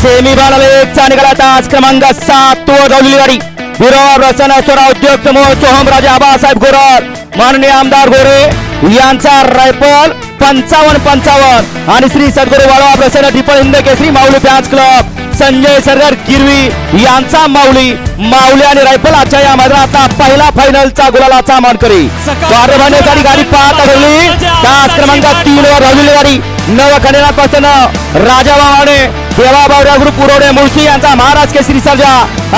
Semi final 1 चा निकाल तास क्रमांक 7 तो धावलेली गाडी बिरोर रचना स्वरा उद्योग समूह सोहमराजे आबासाहेब गोरर माननीय आमदार गोरे यांचा रायफल 55-55 आणि श्री सद्गुरू वाळवा प्रसन्न दीपक हिंद केसरी माऊली फॅन्स क्लब संजय सरदार गिरवी यांचा माऊली आणि रायफल आजच्या या मैदानातला पहिला फायनलचा गुलालाचा मानकरी वारभांडेसाठी गाडी पाहत ठरली तास क्रमांक 3 वर धावलेली गाडी नवखंडेनापासून राजा बावाने देवा बावड्या ग्रुप पुरवडे मुळशी यांचा महाराज केसरी सर्जा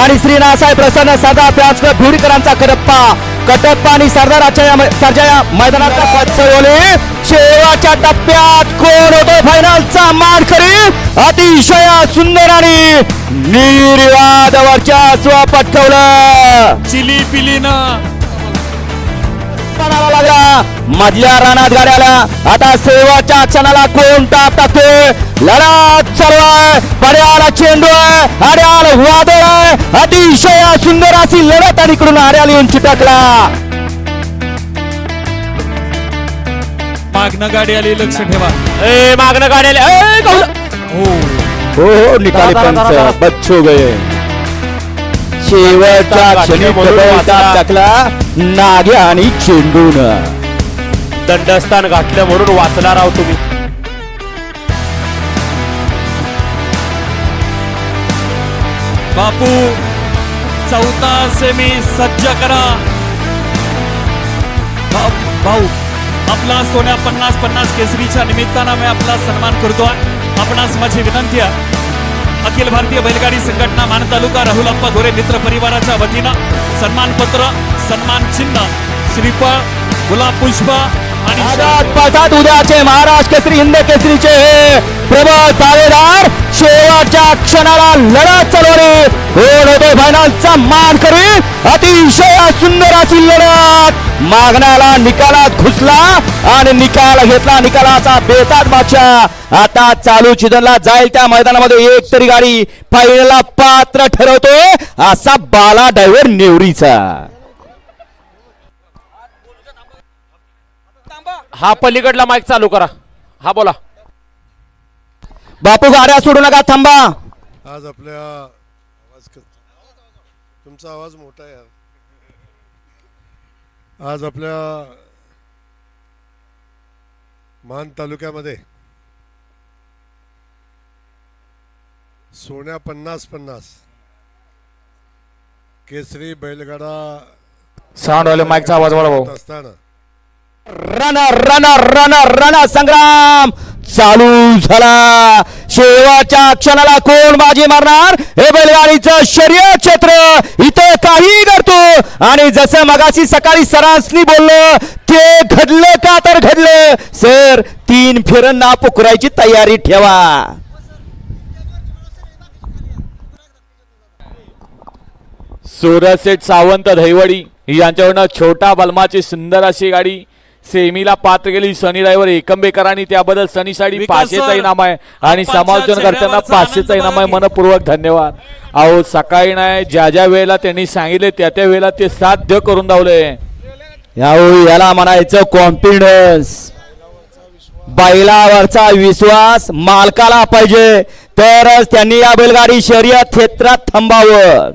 आणि श्री नासाहेब प्रसन्न सरदार फॅन्स क्लब भिवडीकरांचा कटप्पा आणि सरदाराच्या सर्जा या मैदानातला पचवले शेवटच्या टप्प्यात कोण होतो फायनलचा मानकरी अतिशय सुंदर आणि निर्वाद वर्चस्व पटकवलं चिली पिलीनं लागला मधल्या रानात गाड्याला आता शेवटच्या क्षणाला कोण टाप टाकतोय लढत चालू आहे पर्याला चेंडू आहे आड्याल वादळ आहे अतिशय सुंदर अशी लढत आणि इकडून आड्याल येऊन चिटकला मागणं गाडी आली लक्ष ठेवा मागणं गाडी आली हो निकाली पंच बच्चो गए शेवटच्या क्षणी टाकला नाग्या आणि चेंडून दंडस्थान घातलं म्हणून वाचणार आहोत तुम्ही बापू चौथा सेमी सज्ज करा भाऊ आपला सोन्या 50-50 केसरीच्या निमित्तानं मी आपला सन्मान करतोय आपणास माझी विनंती आहे अखिल भारतीय बैलगाडी संघटना मान तालुका राहुल अप्पा गोरे मित्र परिवाराच्या वतीनं सन्मानपत्र सन्मान चिन्ह श्रीफळ गुलाब पुष्प आणि उद्याचे महाराष्ट्र केसरी हिंद केसरीचे प्रबळ दावेदार शेवटच्या क्षणाला लढत चालवणे कोण होतो फायनलचा मान करी अतिशय सुंदर अशी लढत मागण्याला निकालात घुसला आणि निकाल घेतला निकालाचा बेताज बादशाह आता चालू चिदनला जाईल त्या मैदानामध्ये एक तरी गाडी फायनलला पात्र ठरवतोय असा बाला ड्रायव्हर नेवरीचा हा पलीकडला माईक चालू करा हा बोला बापू गाड्या सोडू नका थांबा आज आपल्या तुमचा आवाज मोठा आहे आज आपल्या मान तालुक्यामध्ये सोन्या 50-50 केसरी बैलगाडा साऊंड वाले माईकचा आवाज वाढवा असताना रण संग्राम चालू झाला शेवटच्या क्षणाला कोण बाजी मारणार हे बैलगाडीचं शर्यत क्षेत्र इथे काही करतो आणि जसं मगाशी सकाळी सरांसनी बोललो ते घडलं का तर घडलं सर 3 फेऱ्यांना पुकरायची तयारी ठेवा सूरजशेठ सावंत दहिवडी यांच्याकडनं छोटा बलमाची सुंदर अशी गाडी सेमीला पात्र गेली सनी ड्रायव्हर एकंबेकरांनी त्याबद्दल सनीसाठी 500चा इनाम आहे आणि समालोचन करताना 500चा इनाम आहे मनपूर्वक धन्यवाद अहो सकाळी नाही ज्या ज्या वेळेला त्यांनी सांगितले त्या त्या वेळेला ते साध्य करून दावले याला म्हणायचं कॉन्फिडन्स बैलावरचा विश्वास मालकाला पाहिजे तरच त्यांनी या बैलगाडी शर्यत क्षेत्रात थांबावं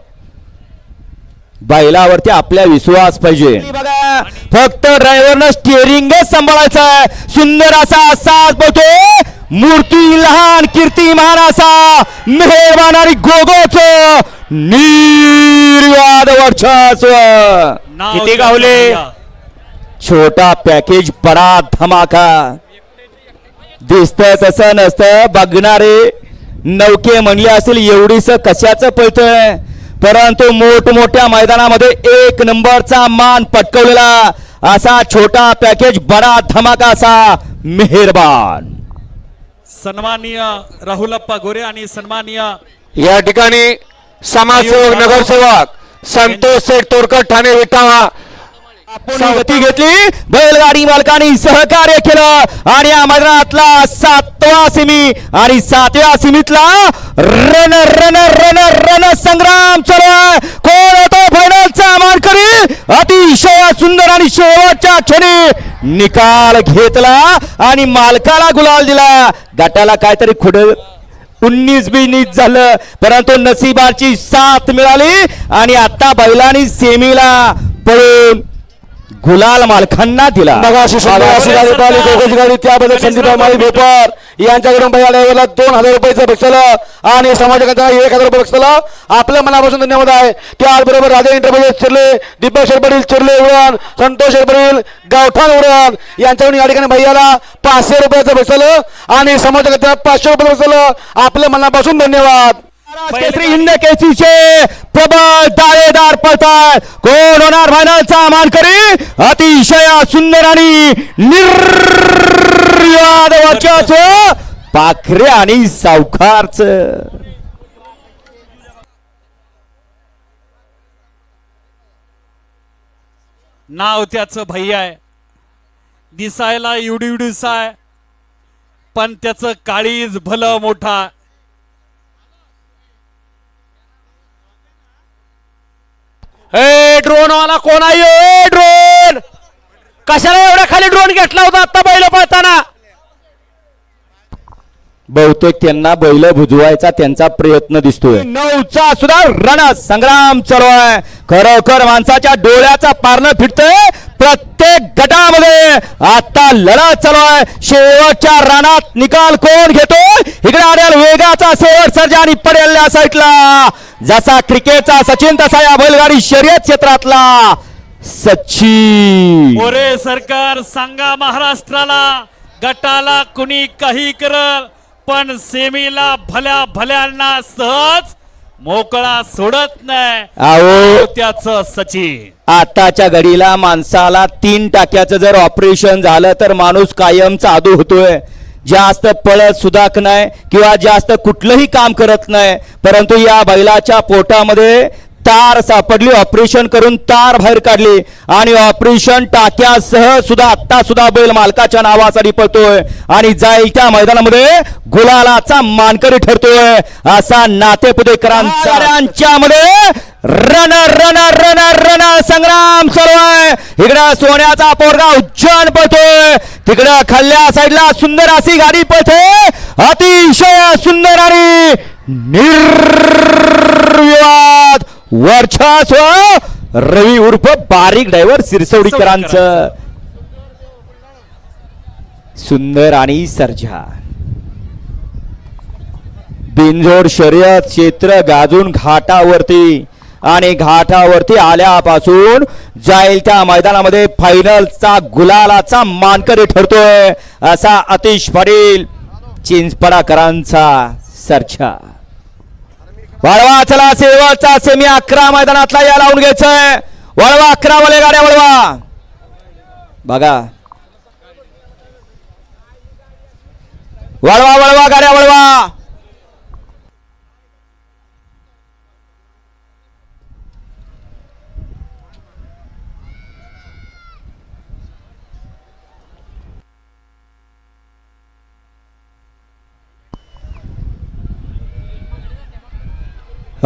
बैलावरती आपल्या विश्वास पाहिजे बघा फक्त ड्रायव्हरनं स्टिअरिंग सांभाळायचं आहे सुंदर असा बघतो मूर्ती लहान कीर्तिमान असा मेहरबान आणि गोगोच निर्वाद वर्चस्व किती गावले छोटा पॅकेज बडा धमाका दिसतंय तसं नसतं बघणारे नौके म्हणले असेल एवढीच कशाचं पळतंय परंतु मोठमोठ्या मैदानामध्ये 1 नंबरचा मान पटकवलेला असा छोटा पॅकेज बडा धमाका असा मेहरबान सन्माननीय राहुलप्पा गोरे आणि सन्माननीय या ठिकाणी समाजसेवक नगरसेवक संतोष शेठ तोरकर ठाणे विटावा गती घेतली बैलगाडी मालकांनी सहकार्य केलं आणि या मैदानातला 7वा सेमी आणि 7व्या सेमीतला रण संग्राम चालू आहे कोण होतो फायनलचा मानकरी अतिशय सुंदर आणि शेवटच्या क्षणी निकाल घेतला आणि मालकाला गुलाल दिला गटाला काहीतरी 19-20 झालं, परंतु नशिबाची साथ मिळाली आणि आता बैलांनी सेमीला पळून गुलाल मालकांना दिला. बघा अशी सुंदर अशी गाडी पळाली दोघांची गाडी, त्याबद्दल संदीप माळी भेपर यांच्याकडून बैला ड्रायव्हरला 2000 रुपयाचं बक्षीस आणि समाजकांना 1000 रुपये बक्षीस. आपल्या मनापासून धन्यवाद आहे. त्याचबरोबर राजा इंटरप्राइजेस चिरले, दीपक शेरपडील चिरले उडान, संतोष शेरपडील गावठाण उडान यांच्याकडून या ठिकाणी भैयाला 500 रुपयाचं बक्षीस आणि समाजकांना 500 रुपये बक्षीस. आपल्या मनापासून धन्यवाद. केसरी हिंद केसरीचे प्रबळ दावेदार पळतात. कोण होणार फायनलचा मानकरी? अतिशय सुंदर आणि निर्विवाद वर्चस्व पाखरे आणि सावकारच. नाव त्याचं भैया आहे, दिसायला एवढीवडीस आहे, पण त्याचं काळीज भलं मोठा. ड्रोन वाला कोण आहे? ड्रोन कशाला एवढ्या खाली ड्रोन घेतला होता आता बैल पळताना? बहुतेक त्यांना बैल बुजवायचा त्यांचा प्रयत्न दिसतोय. 9चा सुद्धा रण संग्राम चालू आहे. खरोखर माणसाच्या डोळ्याचा पारणं फिरतंय. प्रत्येक गटामध्ये आता लढत चालू आहे. शेवटच्या रणात निकाल कोण घेतोय? इकडे आढळ वेगाचा शेवट सर्जा आणि पडेल या साईडला. जसा क्रिकेटचा सचिन तसा या बैलगाडी शर्यत क्षेत्रातला सचिन. मोरे सरकार सांगा महाराष्ट्राला, गटाला कुणी काही करल पण सेमीला भल्या भल्यांना सहज मोकळा सोडत नाही. अहो त्याचं सचिन. आताच्या घडीला माणसाला 3 टाक्याचं जर ऑपरेशन झालं तर माणूस कायम चादू होतोय. जास्त पळत सुद्धा नाही किंवा जास्त कुठलंही काम करत नाही, परंतु या बैलाच्या पोटामध्ये तार सापडली. ऑपरेशन करून तार बाहेर काढली आणि ऑपरेशन टाक्यासह सुद्धा आता सुद्धा बैल मालकाच्या नावासाठी पळतोय आणि जाईल त्या मैदानामध्ये गुलालाचा मानकरी ठरतोय. असा नातेपुतेकरांच्या मध्ये रण रण रण रण संग्राम चालू आहे. इकडं सोन्याचा पोरगा उज्जैन पळतोय, तिकडं खाल्ल्या साईडला सुंदर अशी गाडी पळते. अतिशय सुंदर आणि निर्विवाद वर्चस्व रवी उर्फ बारीक ड्रायव्हर सिरसवडीकरांचं. सुंदर आणि सर्जा बिनजोड शर्यत क्षेत्र गाजून घाटावरती आणि घाटावरती आल्यापासून जाईल त्या मैदानामध्ये फायनलचा गुलालाचा मानकरी ठरतोय असा अतिश पाटील चिंचपडाकरांचा सर्जा. वळवा चला शेवटचा सेमी 11 मैदानातला या लावून घ्यायचंय. वळवा 11 वाले गाड्या वळवा. बघा वळवा वळवा गाड्या वळवा.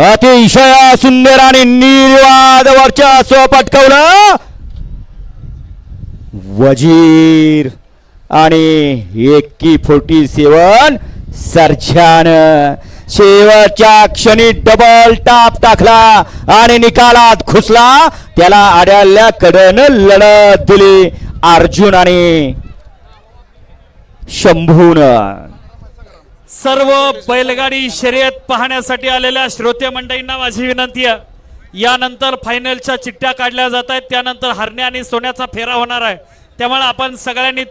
अतिशय सुंदर आणि निर्वाद वर्चस्व पटकवलं वजीर आणि 47 सर्जान. शेवटच्या क्षणी डबल टाप टाकला आणि निकालात घुसला. त्याला आड्याल्या कडनं लढत दिली अर्जुन आणि शंभून. सर्व बैलगाडी शर्यत पाहण्यासाठी आलेल्या श्रोते मंडळींना माझी विनंती आहे, यानंतर फायनलच्या चिठ्ठ्या काढल्या जात आहेत, त्यानंतर हरण्या आणि सोन्याचा फेरा होणार आहे. त्यामुळे आपण सगळ्यांनी